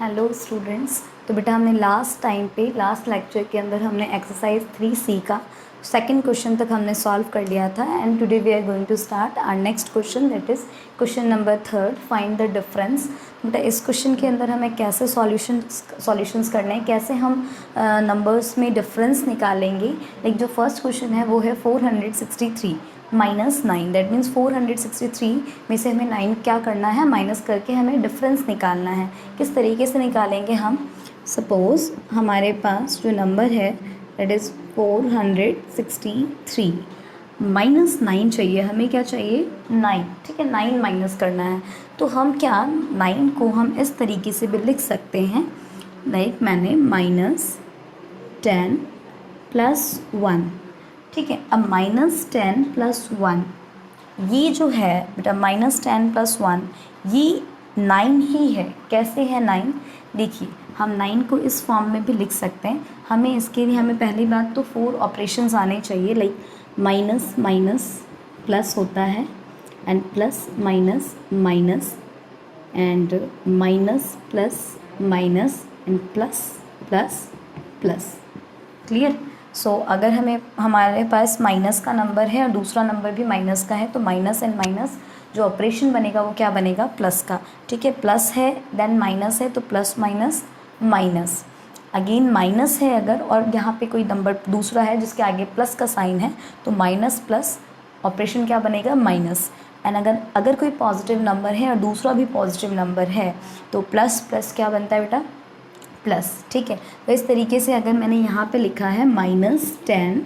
Hello students. तो बेटा हमने लास्ट लेक्चर के अंदर हमने एक्सरसाइज 3C का सेकंड क्वेश्चन तक हमने सॉल्व कर लिया था and today we are going to start our next question, that is question number 3, find the difference. बेटा इस क्वेश्चन के अंदर हमें कैसे सॉल्यूशंस करने हैं, कैसे हम नंबर्स में डिफरेंस निकालेंगे। लाइक जो फर्स्ट क्वेश्चन है वो है 463 माइनस 9, दैट मीन्स 463 में से हमें 9 क्या करना है, माइनस करके हमें डिफरेंस निकालना है। किस तरीके से निकालेंगे हम? सपोज़ हमारे पास जो नंबर है दैट इज़ 463 माइनस 9 चाहिए हमें। क्या चाहिए? 9। ठीक है, 9 माइनस करना है। तो हम क्या 9 को हम इस तरीके से भी लिख सकते हैं, लाइक मैंने -10 + 1। ठीक है, अब -10 + 1 ये जो है बेटा -10 + 1 ये 9 ही है। कैसे है 9? देखिए हम 9 को इस फॉर्म में भी लिख सकते हैं। हमें इसके लिए हमें पहली बात तो 4 ऑपरेशंस आने चाहिए, लाइक माइनस माइनस प्लस होता है and plus minus minus and minus plus minus and plus plus plus. Clear? So अगर हमारे पास माइनस का नंबर है और दूसरा नंबर भी माइनस का है तो माइनस एंड माइनस जो ऑपरेशन बनेगा वो क्या बनेगा? प्लस का। ठीक है, प्लस है देन माइनस है तो plus minus minus, again minus है अगर और यहाँ पे कोई नंबर दूसरा है जिसके आगे प्लस का साइन है तो माइनस प्लस ऑपरेशन क्या बनेगा? माइनस। एंड अगर कोई पॉजिटिव नंबर है और दूसरा भी पॉजिटिव नंबर है तो प्लस प्लस क्या बनता है बेटा? प्लस। ठीक है, तो इस तरीके से अगर मैंने यहाँ पे लिखा है -10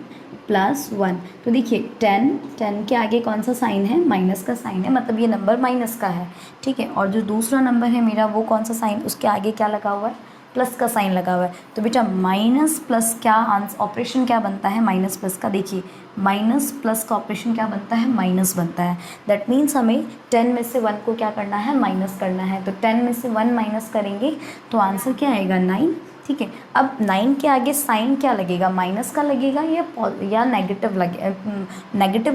+ 1 तो देखिए 10 के आगे कौन सा साइन है? माइनस का साइन है, मतलब ये नंबर माइनस का है। ठीक है, और जो दूसरा नंबर है मेरा वो कौन सा साइन, उसके आगे क्या लगा हुआ है? प्लस का साइन लगा हुआ है। तो बेटा माइनस प्लस क्या ऑपरेशन क्या बनता है? माइनस प्लस का। देखिए माइनस प्लस का ऑपरेशन क्या बनता है? माइनस बनता है। दैट मीन्स हमें 10 में से 1 को क्या करना है? माइनस करना है। तो 10 में से 1 माइनस करेंगे तो आंसर क्या आएगा? 9। ठीक है, अब 9 के आगे साइन क्या लगेगा? माइनस का लगेगा या नेगेटिव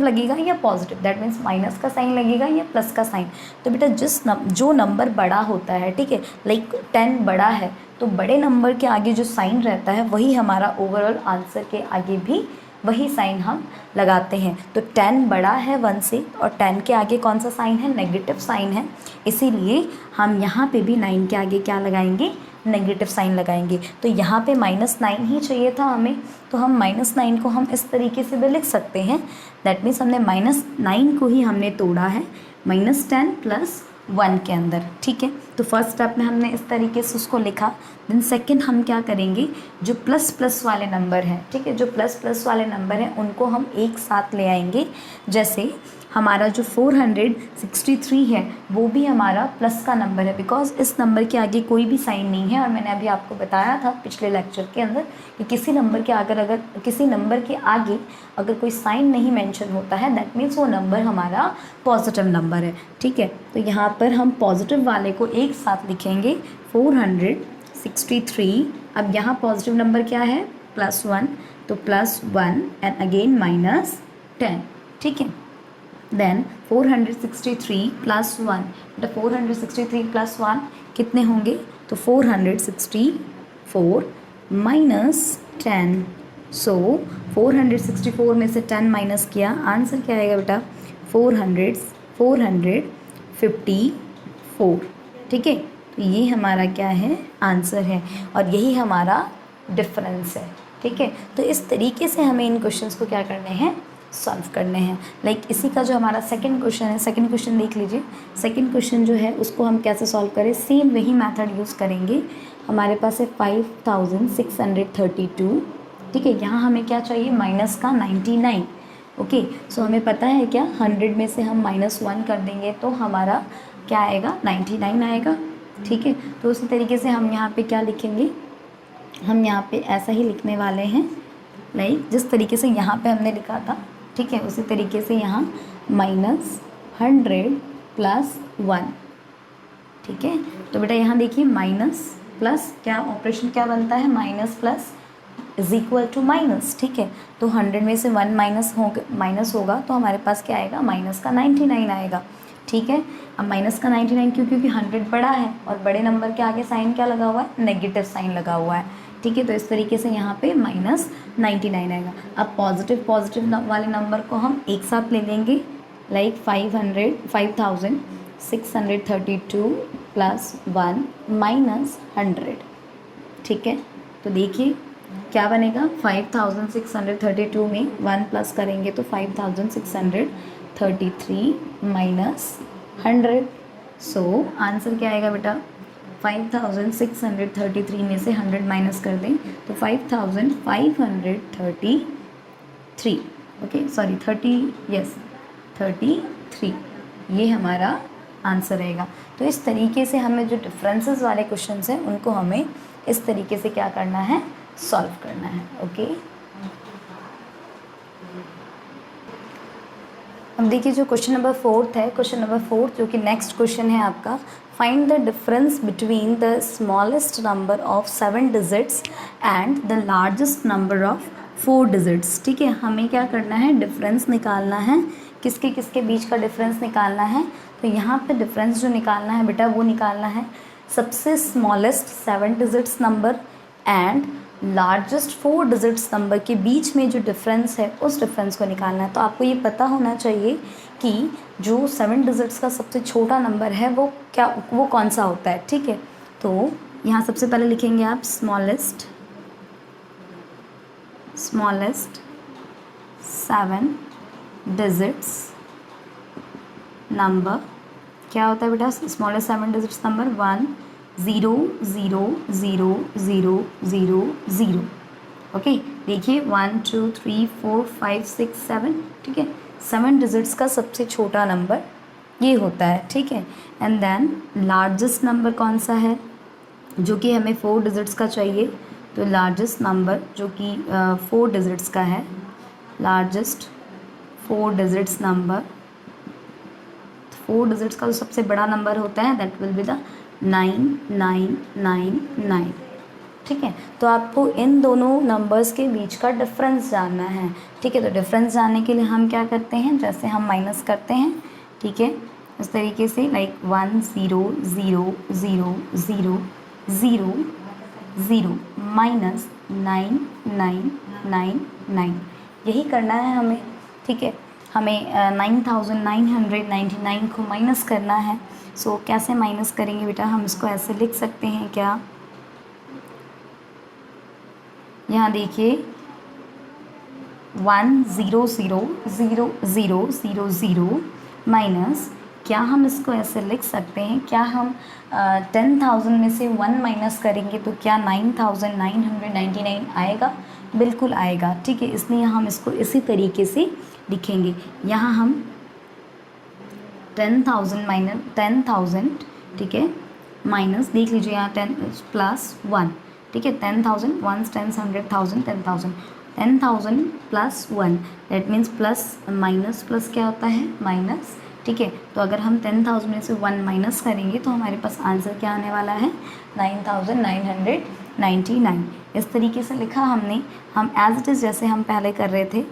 लगेगा या पॉजिटिव? दैट मीन्स माइनस का साइन लगेगा या प्लस का साइन। तो बेटा जो नंबर बड़ा होता है, ठीक है, लाइक 10 बड़ा है तो बड़े नंबर के आगे जो साइन रहता है वही हमारा ओवरऑल आंसर के आगे भी वही साइन हम लगाते हैं। तो 10 बड़ा है 1 से और 10 के आगे कौन सा साइन है? नेगेटिव साइन है, इसीलिए हम यहाँ पे भी 9 के आगे क्या लगाएंगे? नेगेटिव साइन लगाएंगे। तो यहाँ पे -9 ही चाहिए था हमें, तो हम -9 को हम इस तरीके से भी लिख सकते हैं। दैट मीन्स हमने -9 को ही हमने तोड़ा है -10 + 1 के अंदर। ठीक है, तो फर्स्ट स्टेप में हमने इस तरीके से उसको लिखा। देन सेकंड हम क्या करेंगे, जो प्लस प्लस वाले नंबर हैं, ठीक है, जो प्लस प्लस वाले नंबर हैं उनको हम एक साथ ले आएंगे। जैसे हमारा जो 463 है वो भी हमारा प्लस का नंबर है, बिकॉज इस नंबर के आगे कोई भी साइन नहीं है। और मैंने अभी आपको बताया था पिछले लेक्चर के अंदर कि किसी नंबर के अगर किसी नंबर के आगे अगर कोई साइन नहीं मेंशन होता है दैट मीन्स वो नंबर हमारा पॉजिटिव नंबर है। ठीक है, तो यहाँ पर हम पॉजिटिव वाले को एक साथ लिखेंगे 463। अब यहाँ पॉजिटिव नंबर क्या है? +1, तो +1 एंड अगेन -10। ठीक है, देन 463 + 1, बेटा 463 + 1 कितने होंगे? तो 464 -10। सो 464 में से 10 माइनस किया, आंसर क्या आएगा बेटा? 454। ठीक है, तो ये हमारा क्या है? आंसर है और यही हमारा डिफरेंस है। ठीक है, तो इस तरीके से हमें इन क्वेश्चंस को क्या करने हैं? सॉल्व करने हैं। लाइक इसी का जो हमारा सेकंड क्वेश्चन है, सेकंड क्वेश्चन देख लीजिए। सेकंड क्वेश्चन जो है उसको हम कैसे सॉल्व करें? सेम वही मेथड यूज़ करेंगे। हमारे पास है 5632। ठीक है, यहाँ हमें क्या चाहिए? माइनस का 99। ओके, सो हमें पता है क्या 100 में से हम -1 कर देंगे तो हमारा क्या आएगा? 99 आएगा। ठीक है, तो उसी तरीके से हम यहाँ पे क्या लिखेंगे? हम यहाँ पे ऐसा ही लिखने वाले हैं, लाइक जिस तरीके से यहाँ पे हमने लिखा था। ठीक है, उसी तरीके से यहाँ -100 + 1। ठीक है, तो बेटा यहाँ देखिए माइनस प्लस क्या ऑपरेशन क्या बनता है? Minus plus =minus. ठीक है, तो 100 में से 1 माइनस होगा तो हमारे पास क्या आएगा? -का 99 आएगा। ठीक है। अब माइनस का 99 क्यों, क्योंकि 100 बड़ा है और बड़े नंबर के आगे साइन क्या लगा हुआ है, नेगेटिव साइन लगा हुआ है, ठीक है। तो इस तरीके से यहाँ पे -99 आएगा। अब पॉजिटिव वाले नंबर को हम एक साथ ले लेंगे, लाइक 5632 प्लस 1 माइनस 100, ठीक है। तो देखिए क्या बनेगा, 5632 में 1 प्लस करेंगे तो 5633 माइनस 100। सो आंसर क्या आएगा बेटा, 5633 में से 100 माइनस कर दें तो 5533, ओके सॉरी 33, ये हमारा आंसर रहेगा। तो इस तरीके से हमें जो डिफरेंसेस वाले क्वेश्चंस हैं उनको हमें इस तरीके से क्या करना है, सॉल्व करना है, ओके। अब देखिए जो क्वेश्चन नंबर 4 है, क्वेश्चन नंबर 4 जो कि नेक्स्ट क्वेश्चन है आपका, find the difference between the smallest number of 7 digits and the largest number of 4 digits, ठीक है। हमें क्या करना है, डिफरेंस निकालना है, किसके किसके बीच का डिफरेंस निकालना है। तो यहाँ पे डिफरेंस जो निकालना है बेटा वो निकालना है सबसे smallest 7 digits number and largest 4 digits number के बीच में जो डिफरेंस है उस डिफरेंस को निकालना है। तो आपको ये पता होना चाहिए कि जो 7 डिजिट्स का सबसे छोटा नंबर है वो कौन सा होता है, ठीक है। तो यहाँ सबसे पहले लिखेंगे आप स्मॉलेस्ट 7 डिजिट्स नंबर क्या होता है बेटा, स्मॉलेस्ट 7 डिजिट्स नंबर 1 0 0 0 0 0 0, ओके। देखिए 1 2 3 4 5 6 7, ठीक है। 7 डिजिट्स का सबसे छोटा नंबर ये होता है, ठीक है। एंड देन लार्जेस्ट नंबर कौन सा है, जो कि हमें 4 डिजिट्स का चाहिए। तो लार्जेस्ट नंबर जो कि 4 डिजिट्स का है, लार्जेस्ट 4 डिजिट्स नंबर, 4 डिजिट्स का जो सबसे बड़ा नंबर होता है दैट विल बी द 9999, ठीक है। तो आपको इन दोनों नंबर्स के बीच का डिफरेंस जानना है, ठीक है। तो डिफरेंस जानने के लिए हम क्या करते हैं, जैसे हम माइनस करते हैं, ठीक है, इस तरीके से लाइक 1 0 0 0 0 0 0 माइनस 9999, यही करना है हमें, ठीक है। हमें 9999 को माइनस करना है। सो कैसे माइनस करेंगे बेटा, हम इसको ऐसे लिख सकते हैं क्या, यहाँ देखिए 1 0 0 0 0 0 0 माइनस, क्या हम इसको ऐसे लिख सकते हैं, क्या हम 10,000 में से 1 माइनस करेंगे तो क्या 9999 आएगा, बिल्कुल आएगा, ठीक है। इसलिए हम इसको इसी तरीके से लिखेंगे। यहाँ हम 10,000 माइनस 10,000, ठीक है, माइनस देख लीजिए यहाँ 10 प्लस 1, ठीक है। 10,000 1 10 100,000 10,000 10,000 plus 1 that means plus minus plus क्या होता है, माइनस, ठीक है। तो अगर हम 10,000 में से 1 माइनस करेंगे तो हमारे पास आंसर क्या आने वाला है, 9999। इस तरीके से लिखा हमने, हम एज इट इज़ जैसे हम पहले कर रहे थे।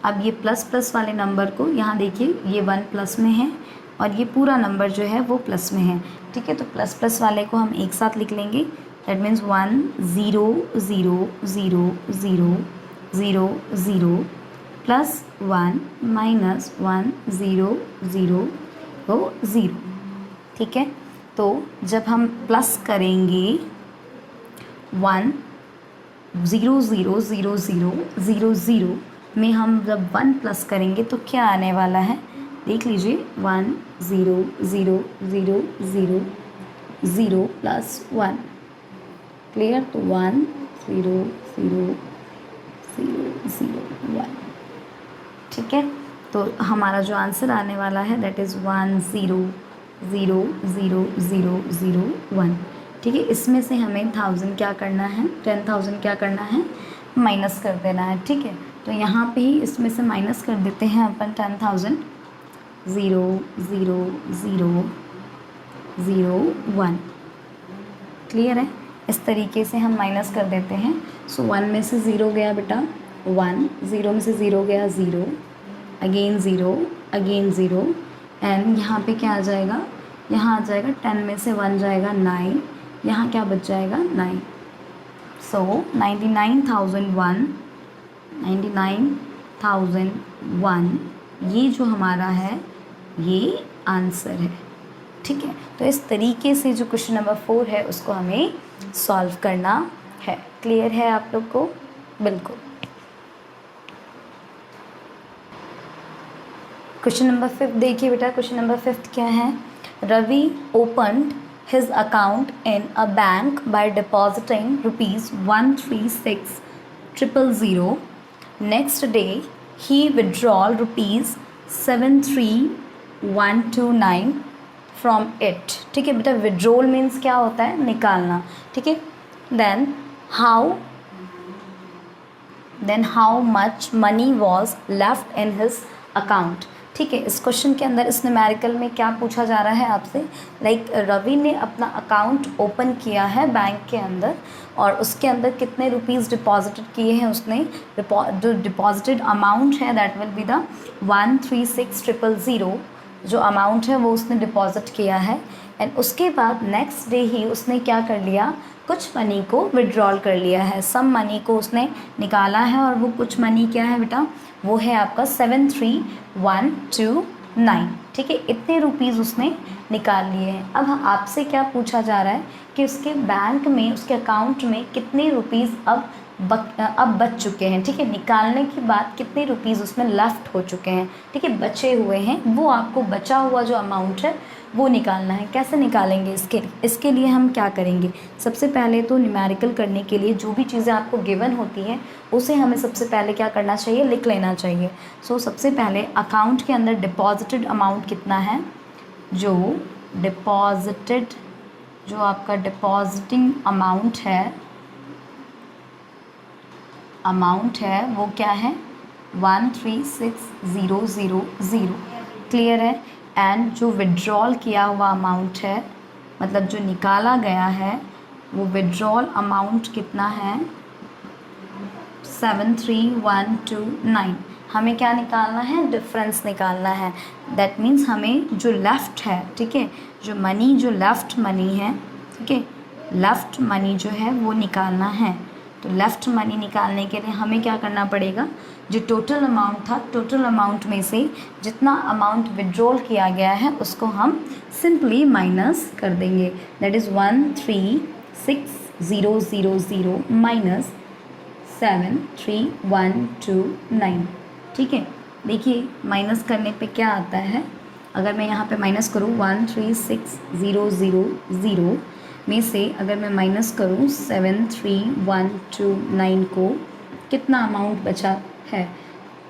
अब ये प्लस प्लस वाले नंबर को यहाँ देखिए ये 1 प्लस में है और ये पूरा नंबर जो है वो प्लस में है, ठीक है। तो प्लस प्लस वाले को हम एक साथ लिख लेंगे, दैट मीन्स 1 0 0 0 0 0 0 प्लस 1 माइनस 1 0 0 0, ठीक है। तो जब हम प्लस करेंगे 1 0 0 0 0 0 0 में हम जब 1 प्लस करेंगे तो क्या आने वाला है, देख लीजिए 1 0 0 0 0 0 प्लस 1, क्लियर। तो 1 0 0 0 0 1, ठीक है। तो हमारा जो आंसर आने वाला है दैट इज़ 1 0 0 0 0 0 1, ठीक है। इसमें से हमें 1000 क्या करना है, 10,000 क्या करना है, माइनस कर देना है, ठीक है। तो यहाँ पे ही इसमें से माइनस कर देते हैं अपन 10,000 0 0 0 0 1, क्लियर है। इस तरीके से हम माइनस कर देते हैं। सो 1 में से 0 गया बेटा 1, 0 में से 0 गया 0, अगेन 0 अगेन 0, एंड यहाँ पे क्या आ जाएगा, यहाँ आ जाएगा 10 में से 1 जाएगा 9, यहाँ क्या बच जाएगा 9। सो 99,001 ये जो हमारा है ये आंसर है। ठीक है, तो इस तरीके से जो क्वेश्चन नंबर 4 है उसको हमें सॉल्व करना है। क्लियर है आप लोग को? बिल्कुल। क्वेश्चन नंबर 5 देखिए बेटा, क्वेश्चन नंबर 5 क्या है? Ravi opened his account in a bank by depositing rupees 136,000. Next day he withdrew rupees 73,129 from it. ठीक है बेटा, withdrawal means क्या होता है? निकालना। ठीक है, then how much money was left in his account. ठीक है, इस क्वेश्चन के अंदर इस न्यूमेरिकल में क्या पूछा जा रहा है आपसे? लाइक रवि ने अपना अकाउंट ओपन किया है बैंक के अंदर और उसके अंदर कितने रुपीज़ डिपॉजिटेड किए हैं उसने। जो डिपॉजिटेड अमाउंट है दैट विल बी द 136,000 जो अमाउंट है वो उसने डिपॉजिट किया है। एंड उसके बाद नेक्स्ट डे ही उसने क्या कर लिया, कुछ मनी को विड्रॉल कर लिया है, सम मनी को उसने निकाला है। और वो कुछ मनी क्या है बेटा? वो है आपका 73,129। ठीक है, इतने रुपीज़ उसने निकाल लिए हैं। अब आपसे क्या पूछा जा रहा है कि उसके बैंक में, उसके अकाउंट में कितने रुपीज़ अब बच चुके हैं। ठीक है, निकालने के बाद कितने रुपीज़ उसमें लेफ़्ट हो चुके हैं। ठीक है, बचे हुए हैं, वो आपको बचा हुआ जो अमाउंट है वो निकालना है। कैसे निकालेंगे? इसके लिए हम क्या करेंगे? सबसे पहले तो न्यूमेरिकल करने के लिए जो भी चीज़ें आपको गिवन होती हैं उसे हमें सबसे पहले क्या करना चाहिए? लिख लेना चाहिए। सो सबसे पहले अकाउंट के अंदर डिपॉजिटेड अमाउंट कितना है, जो आपका डिपॉजिटिंग अमाउंट है वो क्या है? 136,000। क्लियर है? एंड जो विड्रॉल किया हुआ अमाउंट है, मतलब जो निकाला गया है, वो विड्रॉल अमाउंट कितना है? 73,129। हमें क्या निकालना है? डिफरेंस निकालना है। दैट मीन्स हमें जो लेफ़्ट है, ठीक है, जो लेफ़्ट मनी है, ठीक है, लेफ़्ट मनी जो है वो निकालना है। तो लेफ़्ट मनी निकालने के लिए हमें क्या करना पड़ेगा? जो टोटल अमाउंट था, टोटल अमाउंट में से जितना अमाउंट विड्रॉल किया गया है उसको हम सिंपली माइनस कर देंगे। That is 136,000 minus 73,129। ठीक है, देखिए माइनस करने पे क्या आता है। अगर मैं यहाँ पे माइनस करूँ 136,000 में से अगर मैं माइनस करूँ 73,129 को, कितना अमाउंट बचा है?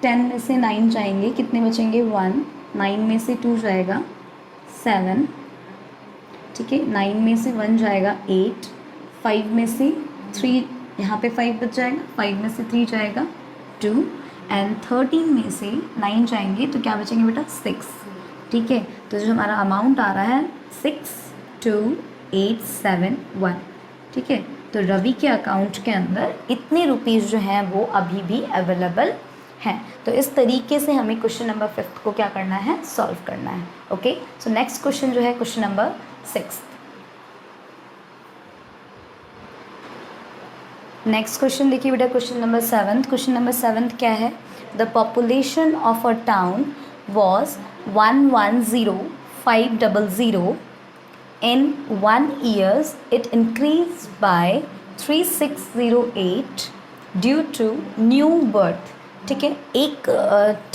10 में से 9 जाएंगे, कितने बचेंगे? 1। 9 में से 2 जाएगा 7, ठीक है, 9 में से 1 जाएगा 8, 5 में से 3, यहाँ पे 5 बच जाएगा, 5 में से 3 जाएगा 2 एंड 13 में से 9 जाएंगे तो क्या बचेंगे बेटा? 6। ठीक है, तो जो हमारा अमाउंट आ रहा है 62,871। ठीक है, तो रवि के अकाउंट के अंदर इतने रुपीज़ जो हैं वो अभी भी अवेलेबल हैं। तो इस तरीके से हमें क्वेश्चन नंबर 5 को क्या करना है? सॉल्व करना है। ओके, सो नेक्स्ट क्वेश्चन जो है क्वेश्चन नंबर 6। नेक्स्ट क्वेश्चन देखिए बेटा, क्वेश्चन नंबर 7। क्वेश्चन नंबर 7 क्या है? The population of a town was 110,500. In 1 year, it increased by 3,608 due to new birth. ठीक है, एक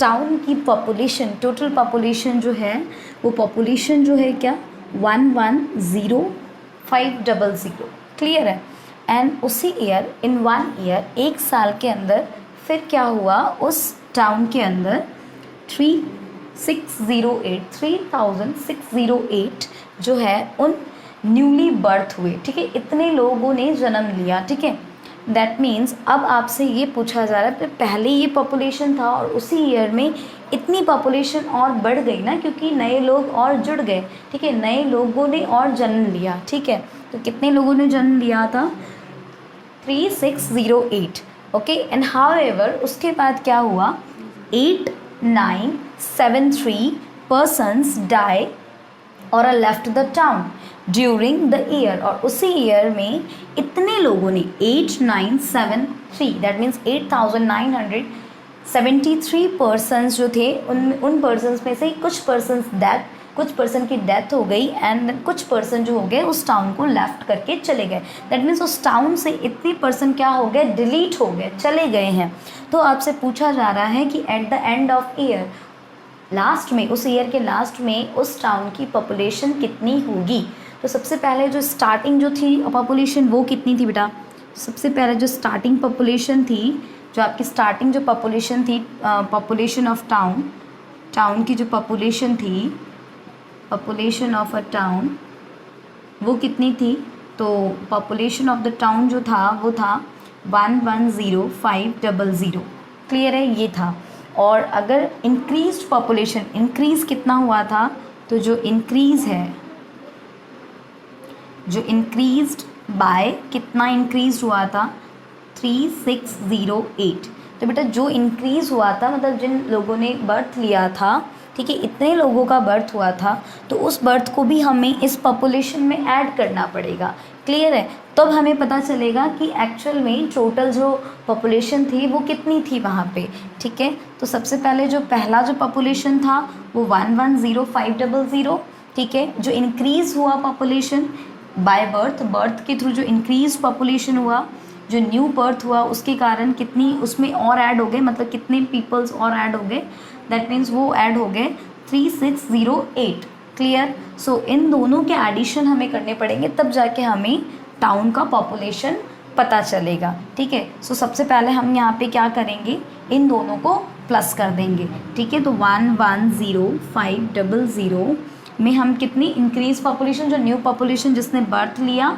टाउन की पॉपुलेशन, टोटल पॉपुलेशन जो है वो पॉपुलेशन जो है क्या? 110,500। क्लियर है? एंड उसी ईयर, इन 1 ईयर, एक साल के अंदर फिर क्या हुआ? उस टाउन के अंदर 3,608 जो है उन न्यूली बर्थ हुए। ठीक है, इतने लोगों ने जन्म लिया। ठीक है, दैट मीन्स अब आपसे ये पूछा जा रहा है पहले ये पॉपुलेशन था और उसी ईयर में इतनी पॉपुलेशन और बढ़ गई ना, क्योंकि नए लोग और जुड़ गए। ठीक है, नए लोगों ने और जन्म लिया। ठीक है, तो कितने लोगों ने जन्म लिया था? 3,608। ओके, एंड हाउएवर उसके बाद क्या हुआ? 8,973 persons die और left the town during the year, और उसी ईयर में इतने लोगों ने 8973 दैट मीन्स 8973 पर्सनस जो थे उन पर्सनस में से कुछ पर्सन की डेथ हो गई एंड कुछ पर्सन जो हो गए उस टाउन को लेफ्ट करके चले गए। दैट मीन्स उस टाउन से इतनी पर्सन क्या हो गए, डिलीट हो गए, चले गए हैं। तो आपसे पूछा जा रहा है कि at the end of year, last में, उस ईयर के लास्ट में उस टाउन की पॉपुलेशन कितनी होगी। तो सबसे पहले जो स्टार्टिंग जो थी पॉपुलेशन वो कितनी थी बेटा, सबसे पहले जो स्टार्टिंग पॉपुलेशन थी, जो आपकी स्टार्टिंग जो पॉपुलेशन थी, पॉपुलेशन ऑफ टाउन की जो पॉपुलेशन थी, पॉपुलेशन ऑफ अ टाउन वो कितनी थी। तो पॉपुलेशन ऑफ द टाउन जो था वो था 110500। क्लियर है, ये था। और अगर इंक्रीज्ड पॉपुलेशन, इंक्रीज़ कितना हुआ था, तो जो इंक्रीज़ है, जो इंक्रीज्ड बाय कितना इंक्रीज हुआ था, 3608। तो बेटा जो इंक्रीज़ हुआ था मतलब जिन लोगों ने बर्थ लिया था, ठीक है, इतने लोगों का बर्थ हुआ था, तो उस बर्थ को भी हमें इस पॉपुलेशन में ऐड करना पड़ेगा। क्लियर है, तब हमें पता चलेगा कि एक्चुअल में टोटल जो पॉपुलेशन थी वो कितनी थी वहाँ पे। ठीक है, तो सबसे पहले जो पहला जो पॉपुलेशन था वो 110500। ठीक है, जो इंक्रीज़ हुआ पॉपुलेशन बाय बर्थ के थ्रू जो इंक्रीज पॉपुलेशन हुआ, जो न्यू बर्थ हुआ उसके कारण कितनी उसमें और ऐड हो गए, मतलब कितने पीपल्स और ऐड हो गए, दैट मीन्स वो ऐड हो गए 3608। क्लियर, सो इन दोनों के एडिशन हमें करने पड़ेंगे, तब जाके हमें टाउन का पॉपुलेशन पता चलेगा। ठीक है, सो सबसे पहले हम यहाँ पे क्या करेंगे, इन दोनों को प्लस कर देंगे। ठीक है, तो 110500 में हम कितनी इंक्रीज पॉपुलेशन, जो न्यू पॉपुलेशन जिसने बर्थ लिया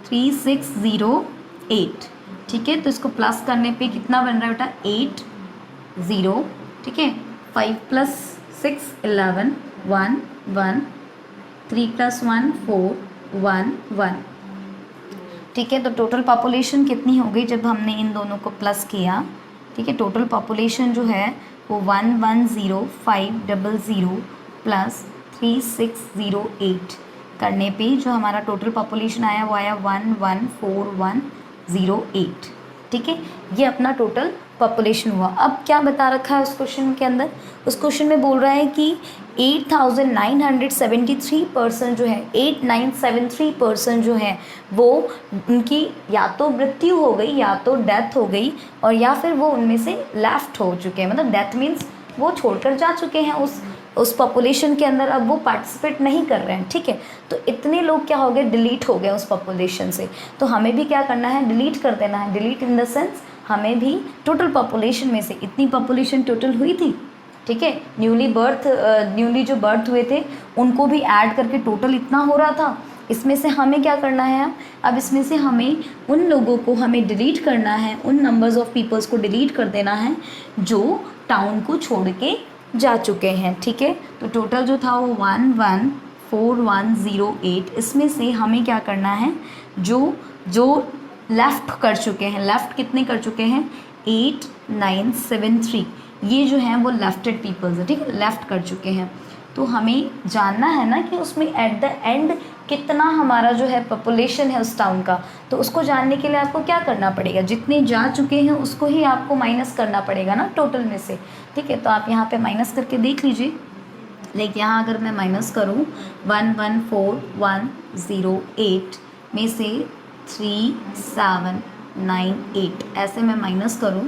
3608। ठीक है, तो इसको प्लस करने पे कितना बन रहा है बेटा 80। ठीक है, 5 + 6 11 1 1 3 + 1 4 1 1। ठीक है, तो टोटल पॉपुलेशन कितनी हो गई जब हमने इन दोनों को प्लस किया। ठीक है, टोटल पॉपुलेशन जो है वो 110500 प्लस 3608 करने पे जो हमारा टोटल पॉपुलेशन आया वो आया 114108। ठीक है, ये अपना टोटल पॉपुलेशन हुआ। अब क्या बता रखा है उस क्वेश्चन के अंदर, उस क्वेश्चन में बोल रहा है कि 8973 पर्सन जो है, 8973 पर्सन जो है वो उनकी या तो मृत्यु हो गई या तो डेथ हो गई, और या फिर वो उनमें से लेफ्ट हो चुके हैं, मतलब डेथ मीन्स वो छोड़कर जा चुके हैं उस पॉपुलेशन के अंदर, अब वो पार्टिसिपेट नहीं कर रहे हैं। ठीक है, तो इतने लोग क्या हो गए, डिलीट हो गए उस पॉपुलेशन से। तो हमें भी क्या करना है, डिलीट कर देना है। डिलीट इन द सेंस हमें भी टोटल पॉपुलेशन में से, इतनी पॉपुलेशन टोटल हुई थी, ठीक है, न्यूली जो बर्थ हुए थे उनको भी ऐड करके टोटल इतना हो रहा था। इसमें से हमें क्या करना है, अब इसमें से हमें उन लोगों को हमें डिलीट करना है, उन नंबर्स ऑफ पीपल्स को डिलीट कर देना है जो टाउन को छोड़ के जा चुके हैं। ठीक है, तो टोटल जो था वो 114108। इसमें से हमें क्या करना है, जो लेफ़्ट कर चुके हैं, लेफ़्ट कितने कर चुके हैं 8973, ये जो हैं वो लेफ्टेड पीपल्स है। ठीक है, लेफ़्ट कर चुके हैं। तो हमें जानना है ना कि उसमें एट द एंड कितना हमारा जो है पॉपुलेशन है उस टाउन का। तो उसको जानने के लिए आपको क्या करना पड़ेगा, जितने जा चुके हैं उसको ही आपको माइनस करना पड़ेगा ना टोटल में से। ठीक है, तो आप यहाँ पे माइनस करके देख लीजिए। लेकिन यहाँ अगर मैं माइनस करूँ 114108 में से 3798, ऐसे मैं माइनस करूँ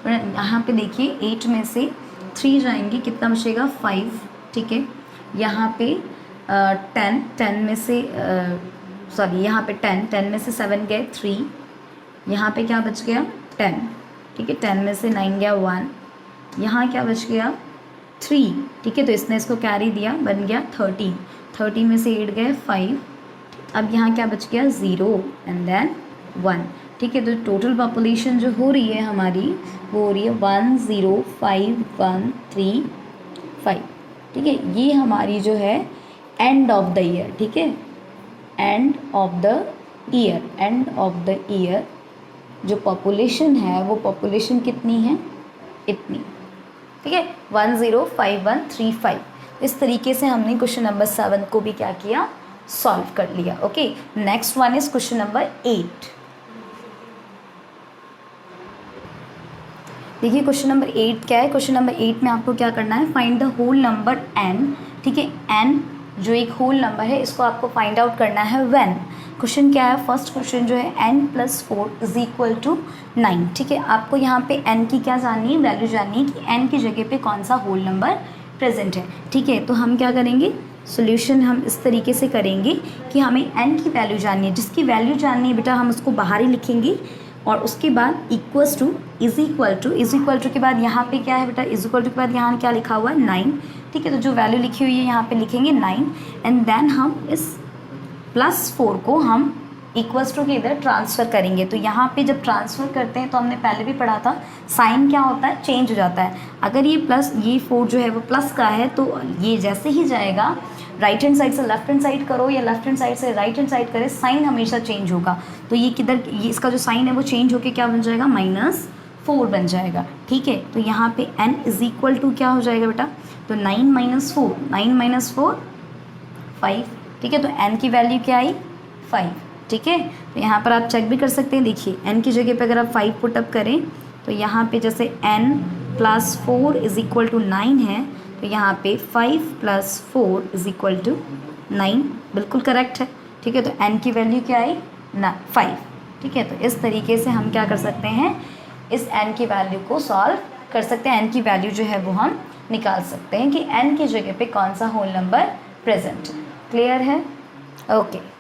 तो यहाँ पे देखिए 8 में से 3 जाएंगे, कितना बचेगा 5। ठीक है, यहाँ पे 10 में से यहाँ पे 10 में से 7 गए 3, यहाँ पे क्या बच गया 10। ठीक है, 10 में से 9 गया 1, यहाँ क्या बच गया 3। ठीक है, तो इसने इसको कैरी दिया, बन गया 13 में से 8 गए 5, अब यहाँ क्या बच गया 0 एंड देन 1। ठीक है, तो टोटल पॉपुलेशन जो हो रही है हमारी वो हो रही है 105135। ठीक है, ये हमारी जो है एंड ऑफ द ईयर। ठीक है, एंड ऑफ द ईयर जो पॉपुलेशन है वो पॉपुलेशन कितनी है, इतनी। ठीक है, 105135। इस तरीके से हमने क्वेश्चन नंबर 7 को भी क्या किया, सॉल्व कर लिया। Okay, next one is question number 8। देखिए क्वेश्चन नंबर 8 क्या है। क्वेश्चन नंबर 8 में आपको क्या करना है, find the whole number n। ठीक है, n जो एक होल नंबर है इसको आपको फाइंड आउट करना है व्हेन। क्वेश्चन क्या है, फर्स्ट क्वेश्चन जो है n + 4 = 9। ठीक है, आपको यहाँ पे n की क्या जाननी है, वैल्यू जाननी है कि n की जगह पे कौन सा होल नंबर प्रेजेंट है। ठीक है, तो हम क्या करेंगे, सॉल्यूशन हम इस तरीके से करेंगे कि हमें n की वैल्यू जाननी है। जिसकी वैल्यू जाननी है बेटा हम उसको बाहर ही लिखेंगे और उसके बाद equals to is equal to के बाद यहाँ पे क्या है बेटा, इज इक्वल टू के बाद यहाँ क्या लिखा हुआ है 9। ठीक है, तो जो वैल्यू लिखी हुई है यहाँ पे लिखेंगे 9 एंड देन हम इस +4 को हम इक्वल्स टू के इधर ट्रांसफ़र करेंगे। तो यहाँ पे जब ट्रांसफ़र करते हैं तो हमने पहले भी पढ़ा था, साइन क्या होता है, चेंज हो जाता है। अगर ये 4 जो है वो प्लस का है तो ये जैसे ही जाएगा राइट हैंड साइड से लेफ्ट हैंड साइड करो या लेफ्ट हैंड साइड से राइट हैंड साइड करे, साइन हमेशा चेंज होगा। तो ये किधर, ये इसका जो साइन है वो चेंज होके क्या बन जाएगा, -4 बन जाएगा। ठीक है, तो यहाँ पे n = क्या हो जाएगा बेटा, तो 9 - 4, 9 - 4 5। ठीक है, तो n की वैल्यू क्या आई, 5। ठीक है, तो यहाँ पर आप चेक भी कर सकते हैं। देखिए n की जगह पे अगर आप 5 पुटअप करें तो यहाँ पे जैसे n + 4 = 9 है, तो यहाँ पे 5 + 4 = 9 बिल्कुल करेक्ट है। ठीक है, तो n की वैल्यू क्या आई, 5। ठीक है, तो इस तरीके से हम क्या कर सकते हैं, इस n की वैल्यू को सॉल्व कर सकते हैं। n की वैल्यू जो है वो हम निकाल सकते हैं कि n की जगह पे कौन सा होल नंबर प्रेजेंट है। क्लियर है? ओके।